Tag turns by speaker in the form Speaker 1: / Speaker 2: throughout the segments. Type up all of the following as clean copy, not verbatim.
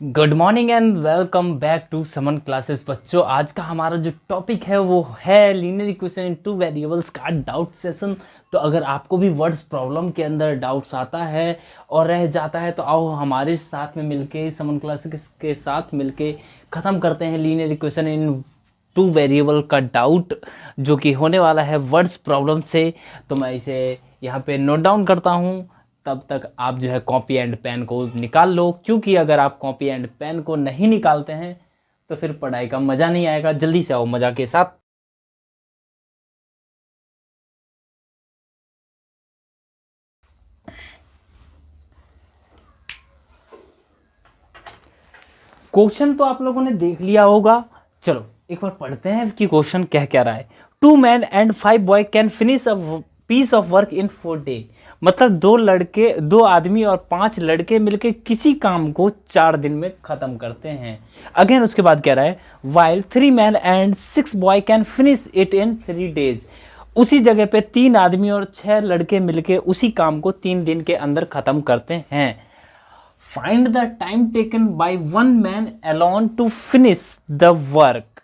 Speaker 1: Good morning and welcome back to Saman classes. बच्चों, आज का हमारा जो टॉपिक है वो है linear equation in two variables का डाउट सेशन। तो अगर आपको भी वर्ड्स प्रॉब्लम के अंदर डाउट्स आता है और रह जाता है तो आओ हमारे साथ में मिलके समन क्लासेस के साथ मिलके ख़त्म करते हैं linear equation in two variable का डाउट, जो कि होने वाला है वर्ड्स प्रॉब्लम से। तो मैं इसे यहाँ पे नोट डाउन करता हूँ। तब तक आप जो है कॉपी एंड पेन को निकाल लो, क्योंकि अगर आप कॉपी एंड पेन को नहीं निकालते हैं तो फिर पढ़ाई का मज़ा नहीं आएगा। जल्दी से आओ मज़ा के साथ। क्वेश्चन तो आप लोगों ने देख लिया होगा। चलो एक बार पढ़ते हैं कि क्वेश्चन क्या रहा है। 2 men and 5 boy can finish a piece of work in 4 days। मतलब 2 लड़के, 2 आदमी और 5 लड़के मिलके किसी काम को 4 दिन में खत्म करते हैं। अगेन उसके बाद कह रहा है while 3 men and 6 boy can finish it in 3 days। उसी जगह पे 3 आदमी और 6 लड़के मिलके उसी काम को 3 दिन के अंदर खत्म करते हैं। Find the time taken by 1 man alone to finish the work.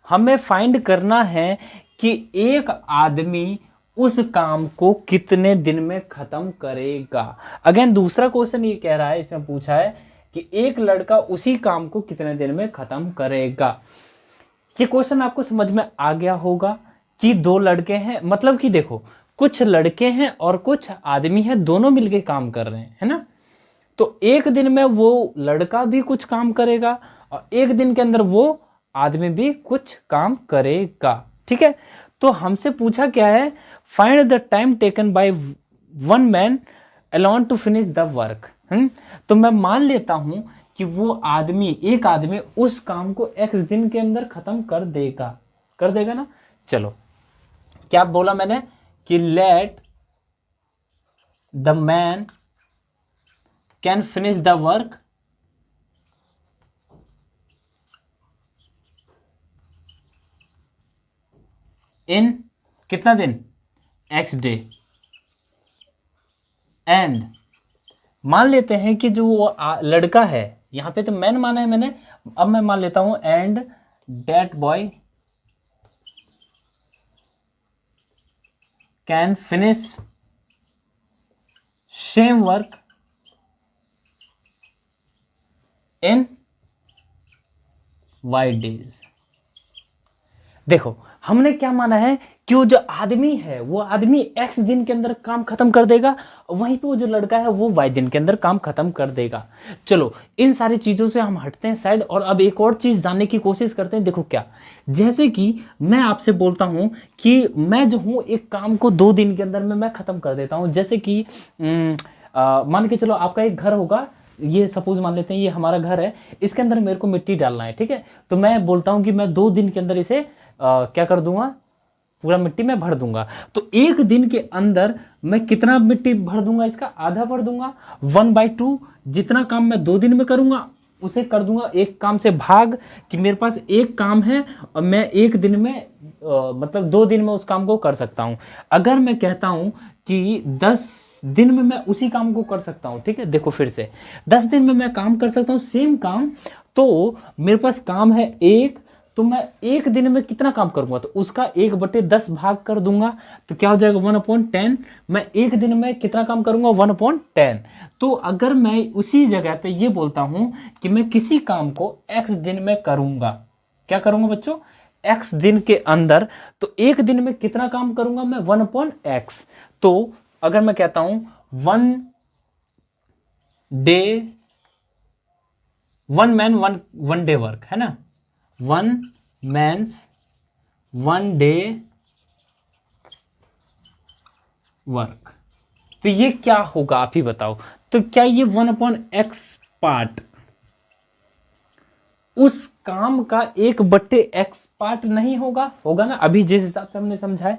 Speaker 1: हमें फाइंड करना है कि एक आदमी उस काम को कितने दिन में खत्म करेगा। अगेन दूसरा क्वेश्चन ये कह रहा है, इसमें पूछा है कि एक लड़का उसी काम को कितने दिन में खत्म करेगा। ये क्वेश्चन आपको समझ में आ गया होगा कि 2 लड़के हैं, मतलब कि देखो कुछ लड़के हैं और कुछ आदमी हैं, दोनों मिलके काम कर रहे हैं, है ना। तो एक दिन में वो लड़का भी कुछ काम करेगा और एक दिन के अंदर वो आदमी भी कुछ काम करेगा। ठीक है, तो हमसे पूछा क्या है, find the time taken by 1 man alone to finish the work. तो मैं मान लेता हूं कि वो आदमी, एक आदमी उस काम को x दिन के अंदर खत्म कर देगा ना। चलो क्या बोला मैंने कि let the man can finish the work in कितना दिन, x डे। एंड मान लेते हैं कि जो वो लड़का है, यहां पे तो मैन माना है मैंने, अब मैं मान लेता हूं and that boy can finish same work in y days। देखो हमने क्या माना है कि वो जो आदमी है वो आदमी x दिन के अंदर काम खत्म कर देगा, वहीं पे वो जो लड़का है वो y दिन के अंदर काम खत्म कर देगा। चलो इन सारी चीज़ों से हम हटते हैं साइड और अब एक और चीज़ जानने की कोशिश करते हैं। देखो क्या, जैसे कि मैं आपसे बोलता हूँ कि मैं जो हूँ एक काम को 2 दिन के अंदर में मैं खत्म कर देता हूँ। जैसे कि मान के चलो आपका एक घर होगा, ये सपोज मान लेते हैं ये हमारा घर है, इसके अंदर मेरे को मिट्टी डालना है। ठीक है, तो मैं बोलता हूँ कि मैं 2 दिन के अंदर इसे क्या कर दूंगा, पूरा मिट्टी में भर दूंगा। तो एक दिन के अंदर मैं कितना मिट्टी भर दूंगा, इसका आधा भर दूंगा, 1/2। जितना काम मैं 2 दिन में करूंगा उसे कर दूंगा एक काम से भाग, कि मेरे पास एक काम है और मैं एक दिन में मतलब 2 दिन में उस काम को कर सकता हूं। अगर मैं कहता हूं कि 10 दिन में मैं उसी काम को कर सकता हूं, ठीक है, देखो फिर से 10 दिन में मैं काम कर सकता हूं सेम काम, तो मेरे पास काम है एक, तो मैं एक दिन में कितना काम करूंगा तो उसका 1/10 भाग कर दूंगा, तो क्या हो जाएगा 1/10। मैं एक दिन में कितना काम करूंगा 1/10। तो अगर मैं उसी जगह पे ये बोलता हूं कि मैं किसी काम को x दिन में करूंगा, क्या करूंगा बच्चों, x दिन के अंदर, तो एक दिन में कितना काम करूंगा मैं 1/x। तो अगर मैं कहता हूं 1 डे 1 man 1 डे वर्क, है ना, 1 man's 1 डे वर्क, तो ये क्या होगा आप ही बताओ। तो क्या ये 1/x पार्ट उस काम का 1/x पार्ट नहीं होगा, होगा ना, अभी जिस हिसाब से हमने समझा है।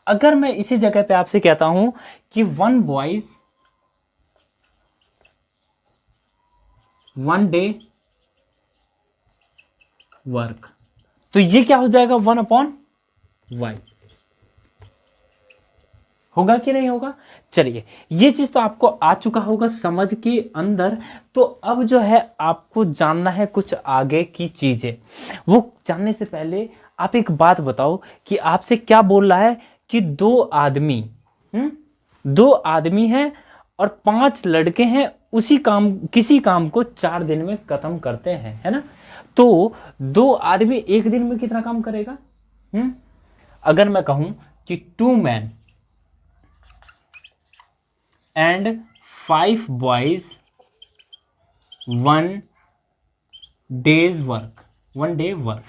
Speaker 1: अगर मैं इसी जगह पे आपसे कहता हूं कि 1 boys 1 डे वर्क, तो ये क्या हो जाएगा 1/y, होगा कि नहीं होगा? चलिए, ये चीज तो आपको आ चुका होगा समझ के अंदर। तो अब जो है आपको जानना है कुछ आगे की चीजें। वो जानने से पहले आप एक बात बताओ कि आपसे क्या बोल रहा है कि दो आदमी हैं और 5 लड़के हैं, किसी काम को 4 दिन में खत्म करते हैं, है ना? तो 2 आदमी एक दिन में कितना काम करेगा? अगर मैं कहूं कि 2 men and 5 boys 1 day work,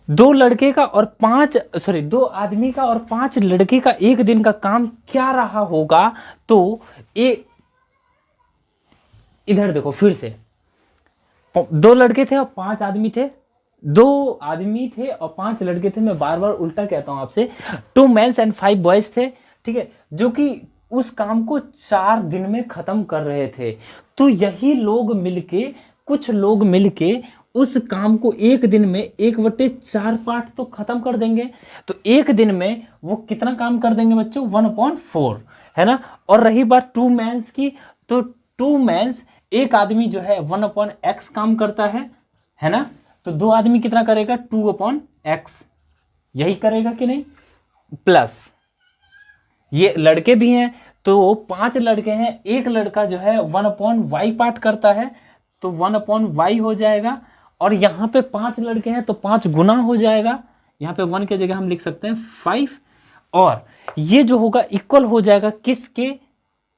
Speaker 1: 2 लड़के का और 2 आदमी का और 5 लड़के का एक दिन का काम क्या रहा होगा? तो इधर देखो फिर से, 2 लड़के थे और 5 आदमी थे, 2 आदमी थे और 5 लड़के थे। मैं बार बार उल्टा कहता हूं आपसे, 2 men and 5 boys थे, ठीक है, जो कि उस काम को 4 दिन में खत्म कर रहे थे। तो यही कुछ लोग मिलके उस काम को एक दिन में 1/4 पार्ट तो खत्म कर देंगे। तो एक दिन में वो कितना काम कर देंगे बच्चों? 1/4, है ना? और रही बात 2 men's की, तो 2 men's, एक आदमी जो है 1/x काम करता है ना? तो 2 आदमी कितना करेगा? 2/x, यही करेगा कि नहीं? प्लस ये लड़के भी हैं, तो 5 लड़के हैं, एक लड़का जो है 1/y पार्ट करता है, तो 1/y हो जाएगा। और यहाँ पे 5 लड़के हैं तो 5 गुना हो जाएगा, यहाँ पे 1 के जगह हम लिख सकते हैं 5। और ये जो होगा इक्वल हो जाएगा किसके?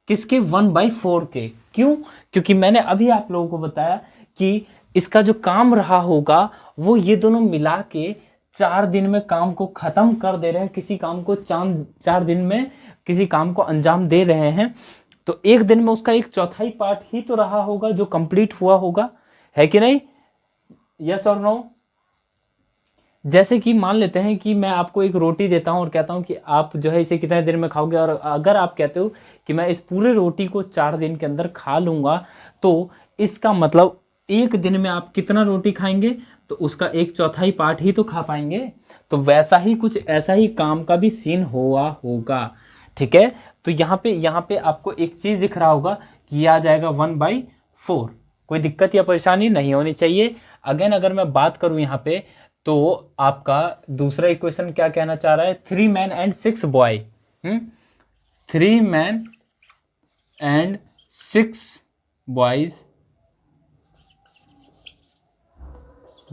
Speaker 1: 1/4 के। क्यों? क्योंकि मैंने अभी आप लोगों को बताया कि इसका जो काम रहा होगा वो ये दोनों मिला के 4 दिन में काम को खत्म कर दे रहे हैं, किसी काम को 4 दिन में किसी काम को अंजाम दे रहे हैं। तो एक दिन में उसका 1/4 पार्ट ही तो रहा होगा जो कंप्लीट हुआ होगा, है कि नहीं? यस और नो? जैसे कि मान लेते हैं कि मैं आपको एक रोटी देता हूं और कहता हूं कि आप जो है इसे कितने दिन में खाओगे, और अगर आप कहते हो कि मैं इस पूरे रोटी को 4 दिन के अंदर खा लूंगा, तो इसका मतलब एक दिन में आप कितना रोटी खाएंगे? तो उसका 1/4 पार्ट ही तो खा पाएंगे। तो वैसा ही कुछ ऐसा ही काम का भी सीन हुआ होगा, ठीक है? तो यहाँ पे आपको एक चीज दिख रहा होगा कि आ जाएगा 1/4। कोई दिक्कत या परेशानी नहीं होनी चाहिए। अगेन अगर मैं बात करूं यहाँ पे, तो आपका दूसरा इक्वेशन क्या कहना चाह रहा है? 3 men and 6 boy, 3 men and 6 boys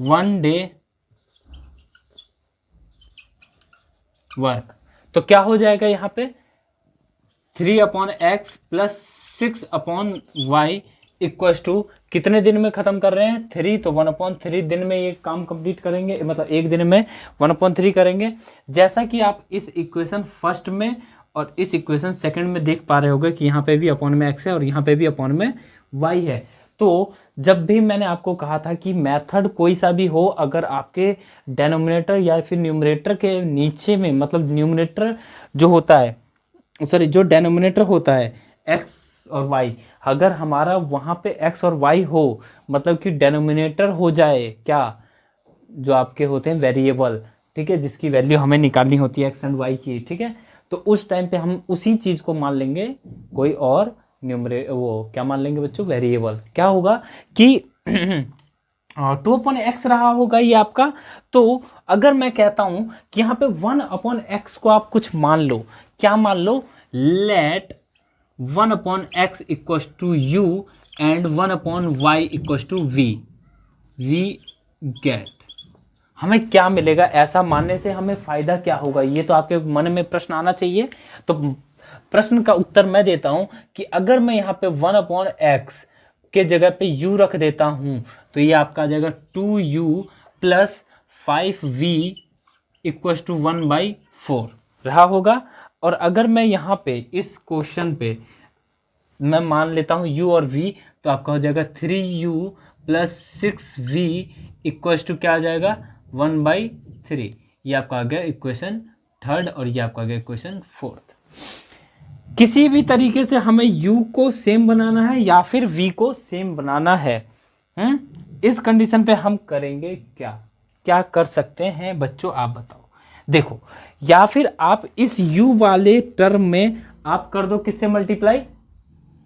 Speaker 1: 1 day work. तो क्या हो जाएगा यहाँ पे? 3/x plus 6/y equals to कितने दिन में खत्म कर रहे हैं? 3। तो 1/3 दिन में ये काम कंप्लीट करेंगे, मतलब एक दिन में 1/3 करेंगे। जैसा कि आप इस इक्वेशन फर्स्ट में और इस इक्वेशन सेकंड में देख पा रहे होंगे कि यहाँ पे भी अपॉन में x है और यहाँ पे भी अपॉन में y है। तो जब भी मैंने आपको कहा था कि मेथड कोई सा भी हो, अगर आपके डेनोमिनेटर या फिर न्यूमरेटर के नीचे में, मतलब न्यूमरेटर जो होता है, सॉरी जो डेनोमिनेटर होता है x और y, अगर हमारा वहाँ पे x और y हो, मतलब कि डेनोमिनेटर हो जाए क्या? जो आपके होते हैं वेरिएबल, ठीक है, जिसकी वैल्यू हमें निकालनी होती है x एंड y की, ठीक है? तो उस टाइम पे हम उसी चीज को मान लेंगे कोई और वो क्या मान लेंगे बच्चों? वेरिएबल। क्या होगा कि 2/x रहा होगा ये आपका। तो अगर मैं कहता हूं कि यहाँ पे 1/x को आप कुछ मान लो, क्या मान लो? Let 1/x equals to u and 1/y equals to v। We get, हमें क्या मिलेगा? ऐसा मानने से हमें फायदा क्या होगा? ये तो आपके मन में प्रश्न आना चाहिए। तो प्रश्न का उत्तर मैं देता हूं कि अगर मैं यहाँ पे 1/x के जगह पे u रख देता हूं, तो ये आपका आ जाएगा 2u plus 5v equals to 1/4 रहा होगा। और अगर मैं यहाँ पे इस क्वेश्चन पे मैं मान लेता हूँ u और v, तो आपका हो जाएगा 3u plus 6v equals to क्या आ जाएगा? 1/3। ये आपका आ गया इक्वेशन थर्ड और ये आपका आ गया इक्वेशन फोर्थ। किसी भी तरीके से हमें u को सेम बनाना है या फिर v को सेम बनाना है। इस कंडीशन पे हम करेंगे क्या? क्या कर सकते हैं बच्चों, आप बताओ। देखो या फिर आप इस u वाले टर्म में आप कर दो किससे मल्टीप्लाई,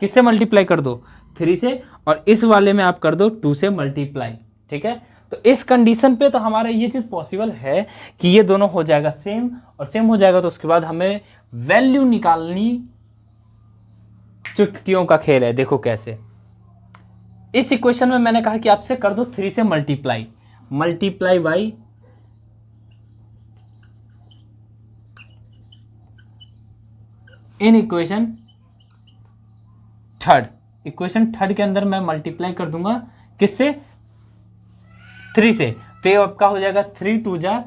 Speaker 1: किससे मल्टीप्लाई कर दो 3 से, और इस वाले में आप कर दो 2 से मल्टीप्लाई। ठीक है, तो इस कंडीशन पे तो हमारा ये चीज पॉसिबल है कि ये दोनों हो जाएगा सेम, और सेम हो जाएगा तो उसके बाद हमें वैल्यू निकालनी, चुटकियों का खेल है। देखो कैसे, इस इक्वेशन में मैंने कहा कि आपसे कर दो 3 से multiply, multiply by in equation third, equation third के अंदर मैं मल्टीप्लाई कर दूंगा किससे, 3 से, तो ये आपका हो जाएगा 3 2 जा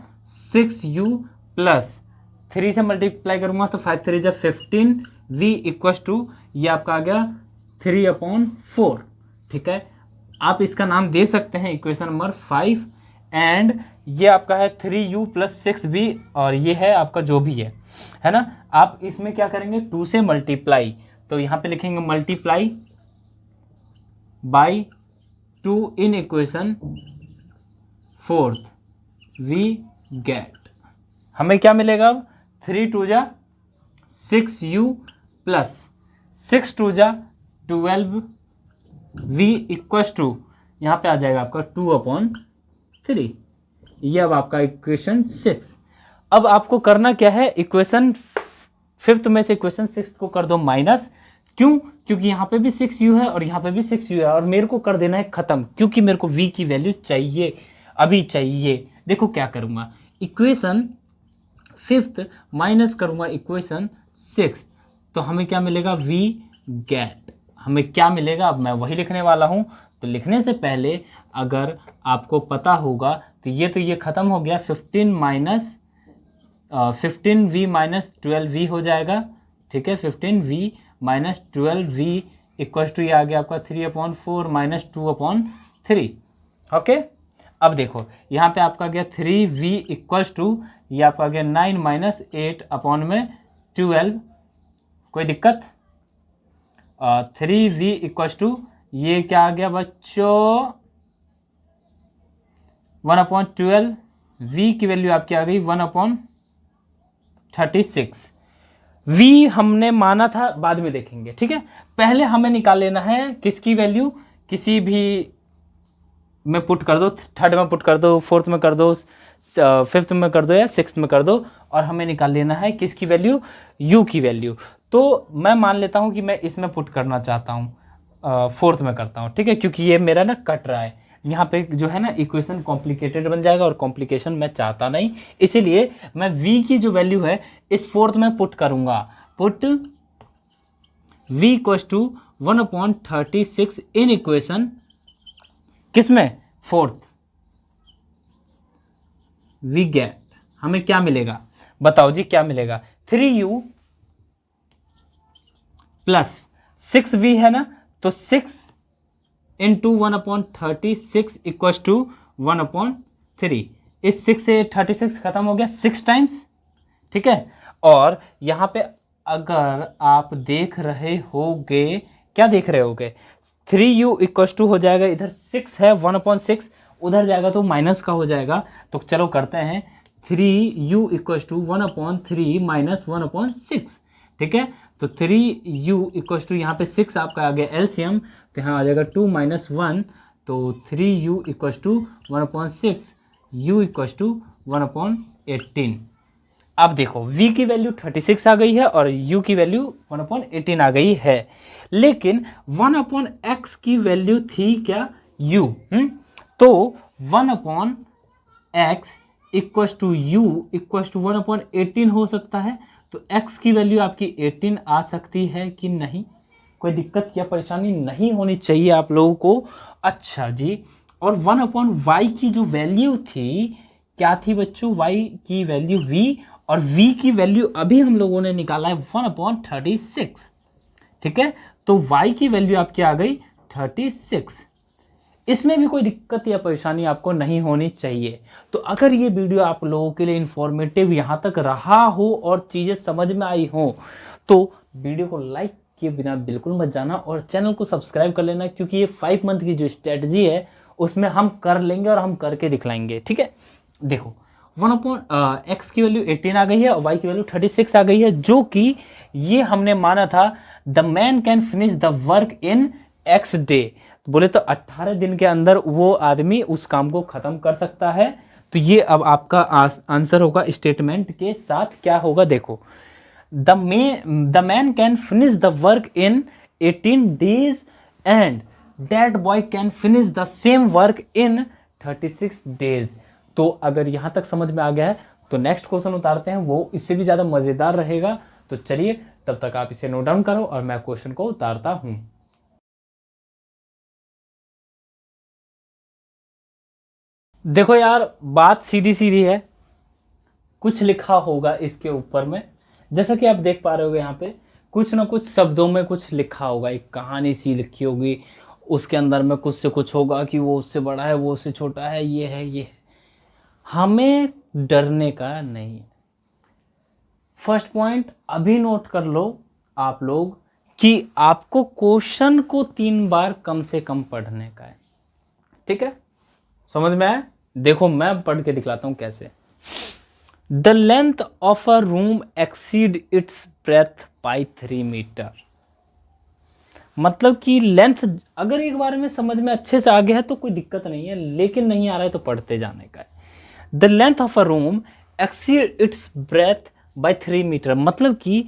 Speaker 1: 6u प्लस 3 से मल्टीप्लाई करूंगा तो 5 3 जा 15 v इक्वस टू ये आपका आ गया 3/4। ठीक है, आप इसका नाम दे सकते हैं इक्वेशन नंबर 5, एंड ये आपका है 3u प्लस 6v, और ये है आपका जो भी है ना। आप इसमें क्या करेंगे 2 से मल्टीप्लाई, तो यहाँ पे लिखेंगे multiply by 2 in equation fourth we get, हमें क्या मिलेगा अब 3 2 जा 6u प्लस 6 2 जा 12v इक्वस टू यहाँ पे आ जाएगा आपका 2/3। ये अब आपका इक्वेशन 6। अब आपको करना क्या है, इक्वेशन फिफ्थ में से इक्वेशन सिक्स को कर दो माइनस, क्यों, क्योंकि यहाँ पे भी 6u है और यहाँ पे भी 6u है, और मेरे को कर देना है खत्म, क्योंकि मेरे को v की वैल्यू चाहिए, अभी चाहिए। देखो क्या करूँगा, इक्वेशन फिफ्थ माइनस करूँगा इक्वेशन सिक्स, तो हमें क्या मिलेगा v गेट, हमें क्या मिलेगा अब मैं वही लिखने वाला हूँ। तो लिखने से पहले अगर आपको पता होगा तो ये ख़त्म हो गया, 15v माइनस 12v हो जाएगा। ठीक है, 15v minus 12v equal to ये आ गया आपका 3/4 माइनस 2/3। ओके, अब देखो यहाँ पे आपका गया 3v इक्वल्स टू ये आपका गया 9 माइनस 8/12। कोई दिक्कत, 3v इक्वल्स टू ये क्या आ गया बच्चों 1/12, v की वैल्यू आपकी आ गई 1/36। v हमने माना था, बाद में देखेंगे। ठीक है, पहले हमें निकाल लेना है किसकी वैल्यू, किसी भी में पुट कर दो, थर्ड में पुट कर दो, फोर्थ में कर दो, फिफ्थ में कर दो या सिक्स्थ में कर दो, और हमें निकाल लेना है किसकी वैल्यू, u की वैल्यू। तो मैं मान लेता हूं कि मैं इसमें पुट करना चाहता हूं, फोर्थ में करता हूं। ठीक है, क्योंकि ये मेरा ना कट रहा है यहाँ पे, जो है ना इक्वेशन कॉम्प्लिकेटेड बन जाएगा, और कॉम्प्लिकेशन मैं चाहता नहीं, इसीलिए मैं v की जो वैल्यू है इस फोर्थ में पुट करूंगा। Put v equals to 1/36 in equation किसमें, फोर्थ वी गेट, हमें क्या मिलेगा बताओ जी, क्या मिलेगा 3u प्लस 6v है ना, तो 6 इंटू 1/36 इक्वल्स टू 1/3। इस 6 से 36 खत्म हो गया 6 टाइम्स। ठीक है, और यहाँ पे अगर आप देख रहे होगे, क्या देख रहे होगे, 3u इक्वल्स टू हो जाएगा, इधर 6 है 1/6, उधर जाएगा तो माइनस का हो जाएगा। तो चलो करते हैं, 3u इक्वल्स टू 1/3 माइनस 1/6। ठीक है, तो 3u इक्वल्स टू यहाँ पे 6 आपका आ गया एलसीएम, तो यहाँ आ जाएगा 2 माइनस 1, तो 3u equals to 1/6, u equals to 1/18। अब देखो v की वैल्यू 36 आ गई है और u की वैल्यू 1/18 आ गई है, लेकिन 1/x की वैल्यू थी क्या u, तो 1/x equals to u equals to 1/18 हो सकता है। तो x की वैल्यू आपकी 18 आ सकती है कि नहीं, कोई दिक्कत या परेशानी नहीं होनी चाहिए आप लोगों को। अच्छा जी, और 1/y की जो वैल्यू थी क्या थी बच्चों, y की वैल्यू v, और v की वैल्यू अभी हम लोगों ने निकाला है 1/36। ठीक है, तो y की वैल्यू आपकी आ गई 36। इसमें भी कोई दिक्कत या परेशानी आपको नहीं होनी चाहिए। तो अगर ये वीडियो आप लोगों के लिए इंफॉर्मेटिव यहाँ तक रहा हो और चीज़ें समझ में आई हो, तो वीडियो को लाइक किए बिना बिल्कुल मत जाना, और चैनल को सब्सक्राइब कर लेना, क्योंकि ये 5 मंथ की जो स्ट्रेटजी है उसमें हम कर लेंगे और हम करके दिखलाएंगे। ठीक है, देखो x की वैल्यू 18 आ गई है और y की वैल्यू 36 आ गई है, जो कि ये हमने माना था the man can finish the work in x day. बोले तो 18 दिन के अंदर वो आदमी उस काम को खत्म कर सकता है। तो ये अब आपका आंसर होगा स्टेटमेंट के साथ क्या होगा, देखो the man can finish the work in 18 days and that boy can finish the same work in 36 days. तो अगर यहां तक समझ में आ गया है तो नेक्स्ट क्वेश्चन उतारते हैं, वो इससे भी ज्यादा मजेदार रहेगा। तो चलिए तब तक आप इसे नोट डाउन करो और मैं क्वेश्चन को उतारता हूं। देखो यार, बात सीधी सीधी है, कुछ लिखा होगा इसके ऊपर में, जैसा कि आप देख पा रहे हो यहाँ पे कुछ ना कुछ शब्दों में कुछ लिखा होगा, एक कहानी सी लिखी होगी, उसके अंदर में कुछ से कुछ होगा कि वो उससे बड़ा है, वो उससे छोटा है, ये है ये है। हमें डरने का नहीं है। फर्स्ट पॉइंट अभी नोट कर लो आप लोग कि आपको क्वेश्चन को 3 बार कम से कम पढ़ने का है, ठीक है? समझ में आया? देखो मैं पढ़ के दिखलाता हूं कैसे। The length of a room exceed its breadth by 3 metre. मतलब कि लेंथ अगर एक बार में समझ में अच्छे से आ गया है तो कोई दिक्कत नहीं है, लेकिन नहीं आ रहा है तो पढ़ते जाने का है। The length of a room exceed its breadth by 3 metre, मतलब कि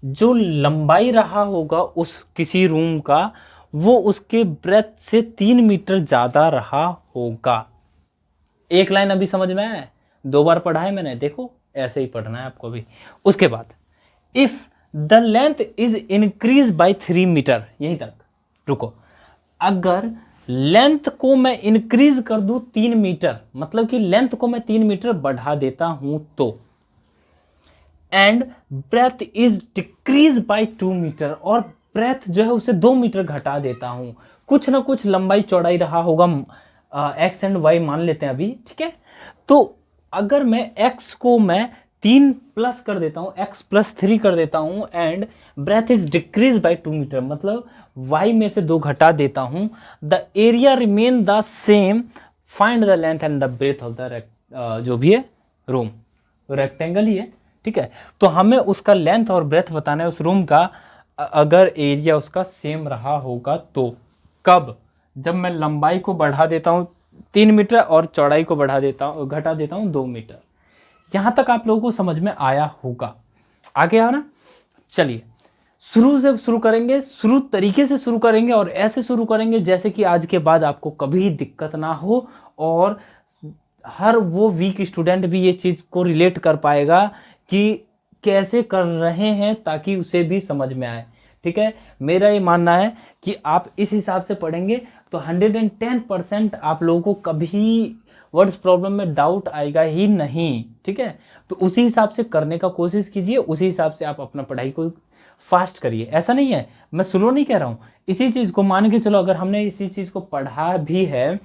Speaker 1: जो लंबाई रहा होगा उस किसी रूम का वो उसके ब्रेथ से 3 मीटर ज्यादा रहा होगा। एक लाइन अभी समझ में आया? 2 बार पढ़ा है मैंने, देखो ऐसे ही पढ़ना है आपको भी। उसके बाद if the length is increase by 3 metre, यहीं तक रुको। अगर लेंथ को मैं इंक्रीज कर दूं 3 मीटर, मतलब कि लेंथ को मैं 3 मीटर बढ़ा देता हूं तो, and breadth is decrease by 2 metre, और ब्रेथ जो है उसे 2 मीटर घटा देता हूं, कुछ ना कुछ लंबाई चौड़ाई रहा होगा, एक्स एंड वाई मान लेते हैं अभी, ठीक है? तो अगर मैं x को मैं 3 प्लस कर देता हूं, x प्लस 3 कर देता हूं, and breadth is decrease by 2 metre, मतलब y में से 2 घटा देता हूं, the area remain the same, find the length and the breadth of the जो भी है रूम, रेक्टेंगल ही है, ठीक है? तो हमें उसका लेंथ और ब्रेथ बताना है उस रूम का, अगर एरिया उसका सेम रहा होगा तो। कब? जब मैं लंबाई को बढ़ा देता हूं 3 मीटर और चौड़ाई को बढ़ा देता हूं, घटा देता हूं 2 मीटर। यहां तक आप लोगों को समझ में आया होगा, आगे आ ना? चलिए शुरू से शुरू करेंगे, शुरू तरीके से शुरू करेंगे और ऐसे शुरू करेंगे जैसे कि आज के बाद आपको कभी दिक्कत ना हो, और हर वो वीक स्टूडेंट भी ये चीज को रिलेट कर पाएगा कि कैसे कर रहे हैं, ताकि उसे भी समझ में आए, ठीक है? मेरा ये मानना है कि आप इस हिसाब से पढ़ेंगे तो 110% आप लोगों को कभी वर्ड्स प्रॉब्लम में डाउट आएगा ही नहीं, ठीक है? तो उसी हिसाब से करने का कोशिश कीजिए, उसी हिसाब से आप अपना पढ़ाई को फास्ट करिए। ऐसा नहीं है, मैं स्लो नहीं कह रहा हूँ, इसी चीज़ को मान के चलो, अगर हमने इसी चीज़ को पढ़ा भी है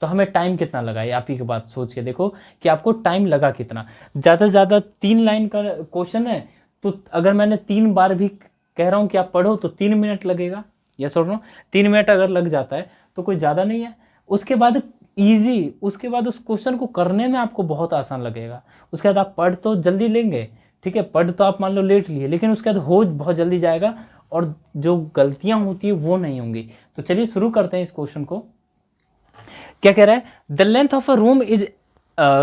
Speaker 1: तो हमें टाइम कितना लगा है, आप ही की बात सोच के देखो कि आपको टाइम लगा कितना। ज़्यादा से ज़्यादा 3 लाइन का क्वेश्चन है, तो अगर मैंने 3 बार भी कह रहा हूँ कि आप पढ़ो तो 3 मिनट लगेगा, या सुन लो 3 मिनट अगर लग जाता है तो कोई ज़्यादा नहीं है। उसके बाद ईजी, उसके बाद उस क्वेश्चन को करने में आपको बहुत आसान लगेगा। उसके बाद आप पढ़ तो जल्दी लेंगे, ठीक है? पढ़ तो आप मान लो लेट लिए, लेकिन उसके बाद हो बहुत जल्दी जाएगा और जो गलतियां होती है वो नहीं होंगी। तो चलिए शुरू करते हैं इस क्वेश्चन को। क्या कह रहा है? The length of a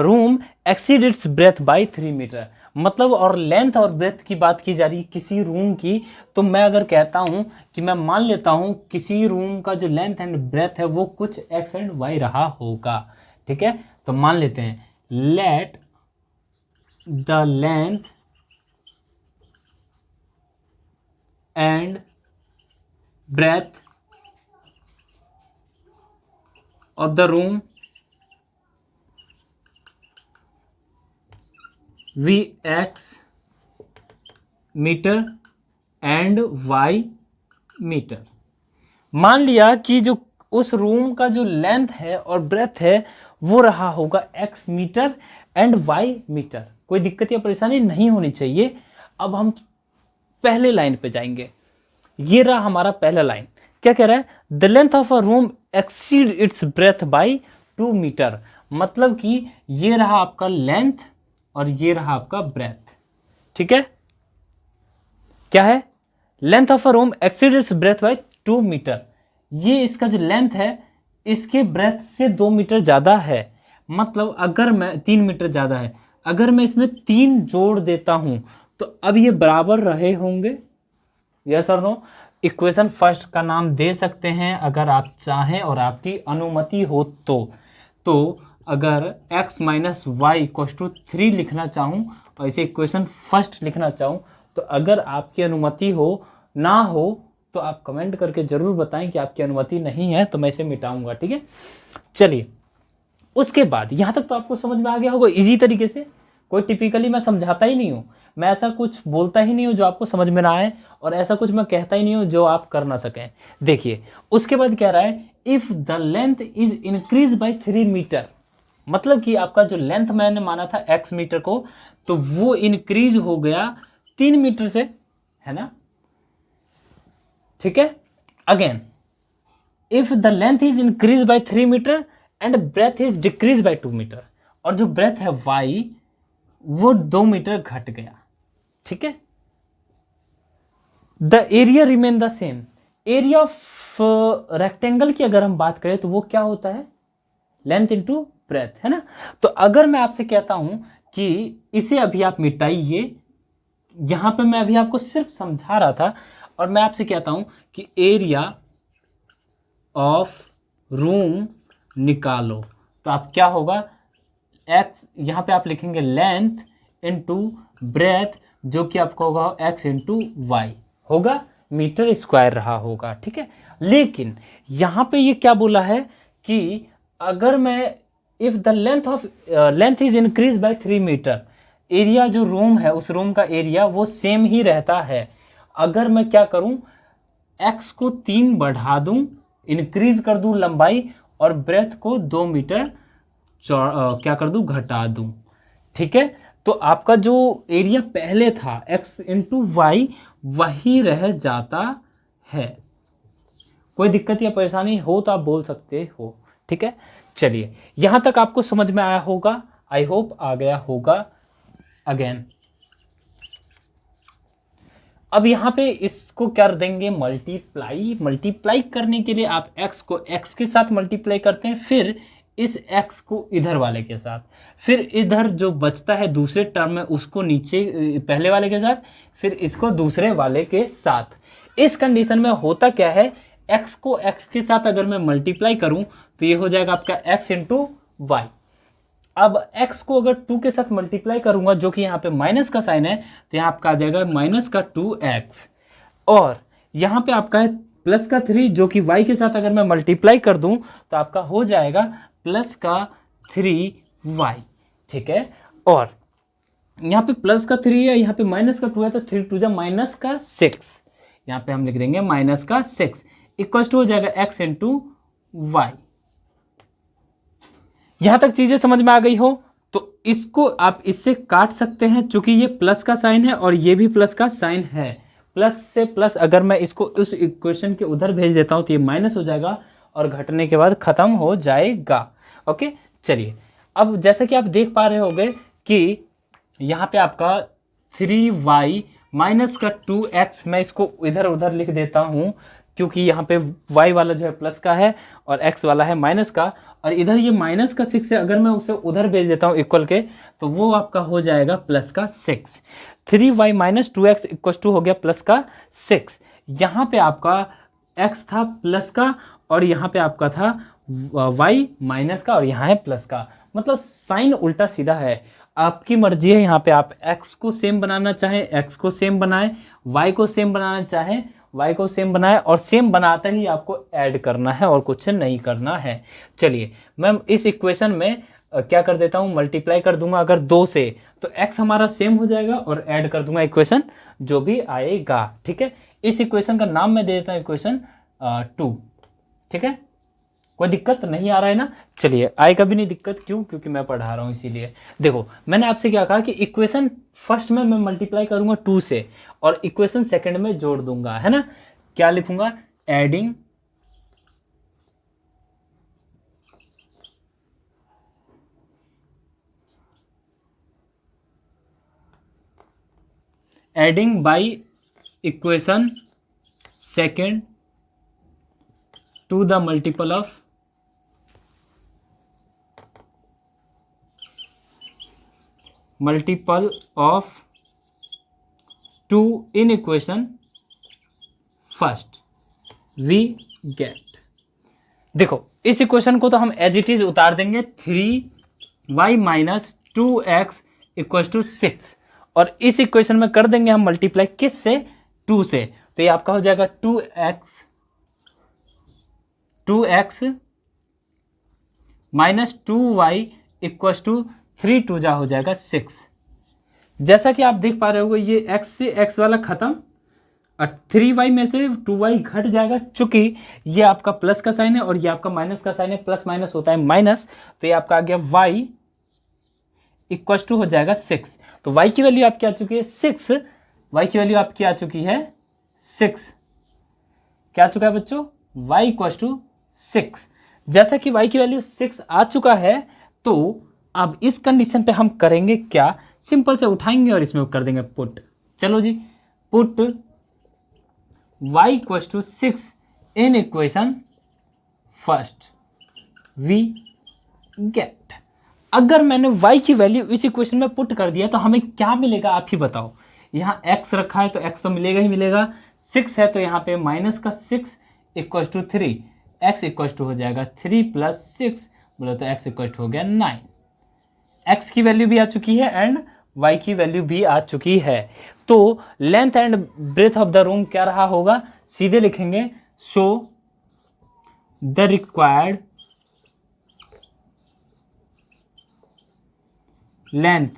Speaker 1: room exceed its breadth by 3 metre, मतलब और लेंथ और ब्रेथ की बात की जा रही है किसी रूम की। तो मैं अगर कहता हूं कि मैं मान लेता हूं किसी रूम का जो लेंथ एंड ब्रेथ है वो कुछ एक्स एंड वाई रहा होगा, ठीक है? तो मान लेते हैं let the length and breadth of the room Vx metre and y metre. मान लिया कि जो उस रूम का जो लेंथ है और ब्रेथ है वो रहा होगा x metre and y metre. कोई दिक्कत या परेशानी नहीं होनी चाहिए। अब हम पहले लाइन पे जाएंगे, ये रहा हमारा पहला लाइन। क्या कह रहा है? The length of a room exceed its breadth by 2 metre, मतलब कि ये रहा आपका लेंथ और ये रहा आपका ब्रेथ। ठीक है, क्या है, length of a room exceed its breadth by 2 metre. ये इसका जो लेंथ है इसके ब्रेथ से 2 मीटर ज़्यादा है। मतलब अगर मैं 3 मीटर ज़्यादा है, अगर मैं इसमें 3 जोड़ देता हूं तो अब ये बराबर रहे होंगे, यस और नो। इक्वेशन फर्स्ट का नाम दे सकते हैं अगर आप चाहें और आपकी अनुमति हो तो अगर x minus y equals to 3 लिखना चाहूँ और इसे इक्वेशन फर्स्ट लिखना चाहूँ, तो अगर आपकी अनुमति हो ना हो तो आप कमेंट करके ज़रूर बताएं कि आपकी अनुमति नहीं है, तो मैं इसे मिटाऊंगा। ठीक है, चलिए उसके बाद यहाँ तक तो आपको समझ में आ गया होगा इजी तरीके से। कोई टिपिकली मैं समझाता ही नहीं हूँ, मैं ऐसा कुछ बोलता ही नहीं हूँ जो आपको समझ में ना आए, और ऐसा कुछ मैं कहता ही नहीं हूँ जो आप कर ना सकें। देखिए उसके बाद कह रहा है if the length is increase by 3 metre, मतलब कि आपका जो लेंथ मैंने माना था x मीटर को, तो वो इंक्रीज हो गया 3 मीटर से, है ना। ठीक है, again if the length is increase by 3 metre and breadth is decrease by 2 metre, और जो ब्रेथ है y वो 2 मीटर घट गया। ठीक है, the area remain the same. Area of rectangle की अगर हम बात करें तो वो क्या होता है, लेंथ इंटू ब्रेथ, है ना। तो अगर मैं आपसे कहता हूं कि इसे अभी आप मिटाइए, यहां पे मैं अभी आपको सिर्फ समझा रहा था, और मैं आपसे कहता हूं कि एरिया ऑफ रूम निकालो, तो आप क्या होगा, x यहाँ पे आप लिखेंगे लेंथ इंटू ब्रेथ, जो कि आपको होगा x इंटू वाई, होगा मीटर स्क्वायर रहा होगा। ठीक है, लेकिन यहाँ पे ये क्या बोला है कि अगर मैं if the length is increase by 3 metre, area जो रूम है उस रूम का एरिया वो सेम ही रहता है। अगर मैं क्या करूं, x को 3 बढ़ा दूं, इंक्रीज कर दूं लंबाई, और ब्रेथ को 2 मीटर क्या कर दूं, घटा दूं। ठीक है, तो आपका जो एरिया पहले था x इंटू वाई वही रह जाता है। कोई दिक्कत या परेशानी हो तो आप बोल सकते हो। ठीक है, चलिए यहां तक आपको समझ में आया होगा, आई होप आ गया होगा। अगेन अब यहाँ पे इसको कर देंगे मल्टीप्लाई। मल्टीप्लाई करने के लिए आप x को x के साथ मल्टीप्लाई करते हैं, फिर इस x को इधर वाले के साथ, फिर इधर जो बचता है दूसरे टर्म में उसको नीचे पहले वाले के साथ, फिर इसको दूसरे वाले के साथ। इस कंडीशन में होता क्या है, x को x के साथ अगर मैं मल्टीप्लाई करूं तो ये हो जाएगा आपका x इंटू वाई। अब x को अगर 2 के साथ मल्टीप्लाई करूंगा, जो कि यहाँ पे माइनस का साइन है, तो यहाँ आपका आ जाएगा माइनस का 2x, और यहाँ पे आपका है प्लस का 3, जो कि y के साथ अगर मैं मल्टीप्लाई कर दूं तो आपका हो जाएगा प्लस का 3y। ठीक है, और यहाँ पे प्लस का 3 है, यहाँ पे माइनस का 2 है, तो 3 टू जा माइनस का 6, यहाँ पे हम लिख देंगे माइनस का 6 इक्वल टू हो जाएगा x इंटू वाई। यहां तक चीजें समझ में आ गई हो तो इसको आप इससे काट सकते हैं, चूंकि ये प्लस का साइन है और ये भी प्लस का साइन है। प्लस से प्लस अगर मैं इसको उस इक्वेशन के उधर भेज देता हूं तो ये माइनस हो जाएगा और घटने के बाद खत्म हो जाएगा। ओके, चलिए अब जैसे कि आप देख पा रहे होंगे कि यहाँ पे आपका 3y माइनस का 2x, मैं इसको इधर उधर लिख देता हूँ क्योंकि यहाँ पे y वाला जो है प्लस का है और x वाला है माइनस का, और इधर ये माइनस का 6 है, अगर मैं उसे उधर भेज देता हूँ इक्वल के, तो वो आपका हो जाएगा प्लस का 6। 3y minus 2x equal to हो गया प्लस का 6। यहाँ पे आपका x था प्लस का और यहाँ पे आपका था y माइनस का और यहाँ है प्लस का, मतलब साइन उल्टा सीधा है। आपकी मर्जी है, यहाँ पे आप x को सेम बनाना चाहें x को सेम बनाएं, y को सेम बनाना चाहें y को सेम बनाएं, और सेम बनाते ही आपको ऐड करना है और कुछ नहीं करना है। चलिए मैं इस इक्वेशन में क्या कर देता हूँ, मल्टीप्लाई कर दूंगा अगर 2 से, तो x हमारा सेम हो जाएगा और ऐड कर दूंगा इक्वेशन जो भी आएगा। ठीक है, इस इक्वेशन का नाम मैं दे देता हूँ इक्वेशन 2। ठीक है, कोई दिक्कत नहीं आ रहा है ना। चलिए आएगा भी नहीं दिक्कत, क्यों, क्योंकि मैं पढ़ा रहा हूँ इसीलिए। देखो मैंने आपसे क्या कहा कि इक्वेशन फर्स्ट में मैं मल्टीप्लाई करूंगा 2 से और इक्वेशन सेकंड में जोड़ दूंगा, है ना। क्या लिखूंगा, adding adding by equation second to the multiple of two in equation first we get. देखो इस इक्वेशन को तो हम एज इट इज उतार देंगे 3y minus 2x equal to 6 और इस इक्वेशन में कर देंगे हम मल्टीप्लाई किस से 2 से, तो ये आपका हो जाएगा 2x minus 2y equal to 3 2 जा हो जाएगा 6। जैसा कि आप देख पा रहे हो ये x से x वाला खत्म और 3y में से 2y घट जाएगा, चूंकि ये आपका प्लस का साइन है और ये आपका माइनस का साइन है, प्लस माइनस होता है माइनस, तो ये आपका आ गया y इक्वल टू हो जाएगा 6। तो y की वैल्यू आपकी आ चुकी है 6, y की वैल्यू आपकी आ चुकी है 6। क्या आ चुका है बच्चों? y equal to 6। जैसा कि y की वैल्यू 6 आ चुका है तो अब इस कंडीशन पे हम करेंगे क्या, सिंपल से उठाएंगे और इसमें कर देंगे पुट। चलो जी, put y equal to 6 in equation first we get. अगर मैंने y की वैल्यू इस इक्वेशन में पुट कर दिया तो हमें क्या मिलेगा आप ही बताओ। यहाँ x रखा है तो x तो मिलेगा ही मिलेगा, 6 है तो यहाँ पे माइनस का 6 equal to 3, x equal to हो जाएगा 3 प्लस 6, बोलो तो x इक्वल टू हो गया 9। x की वैल्यू भी आ चुकी है एंड y की वैल्यू भी आ चुकी है। तो length and breadth of the room क्या रहा होगा, सीधे लिखेंगे show the required length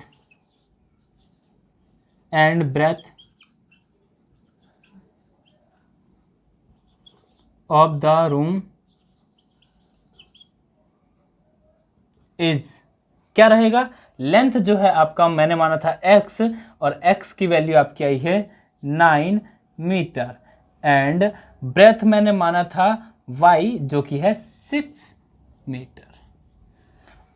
Speaker 1: and breadth of the room is, क्या रहेगा, लेंथ जो है आपका मैंने माना था x और x की वैल्यू आपकी आई है 9 मीटर एंड ब्रेथ मैंने माना था y जो कि है 6 मीटर।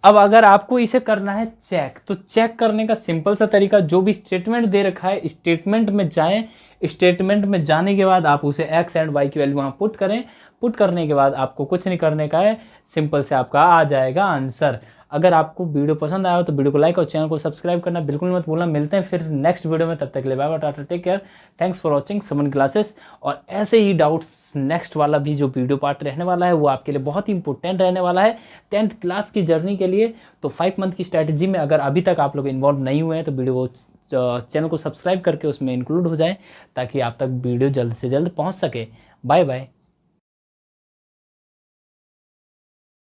Speaker 1: अब अगर आपको इसे करना है चेक, तो चेक करने का सिंपल सा तरीका, जो भी स्टेटमेंट दे रखा है स्टेटमेंट में जाएं, स्टेटमेंट में जाने के बाद आप उसे x एंड y की वैल्यू वहाँ पुट करें, पुट करने के बाद आपको कुछ नहीं करने का है, सिंपल से आपका आ जाएगा आंसर। अगर आपको वीडियो पसंद आया हो तो वीडियो को लाइक और चैनल को सब्सक्राइब करना बिल्कुल मत भूलना। मिलते हैं फिर नेक्स्ट वीडियो में, तब तक के लिए bye bye, tata, take care, thanks for watching Suman classes. और ऐसे ही डाउट्स नेक्स्ट वाला भी जो वीडियो पार्ट रहने वाला है वो आपके लिए बहुत ही इंपॉर्टेंट रहने वाला है 10th क्लास की जर्नी के लिए। तो 5 मंथ की स्ट्रैटेजी में अगर अभी तक आप लोग इन्वॉल्व नहीं हुए हैं तो वीडियो को चैनल को सब्सक्राइब करके उसमें इंक्लूड हो जाएं ताकि आप तक वीडियो जल्द से जल्द पहुँच सके। Bye bye.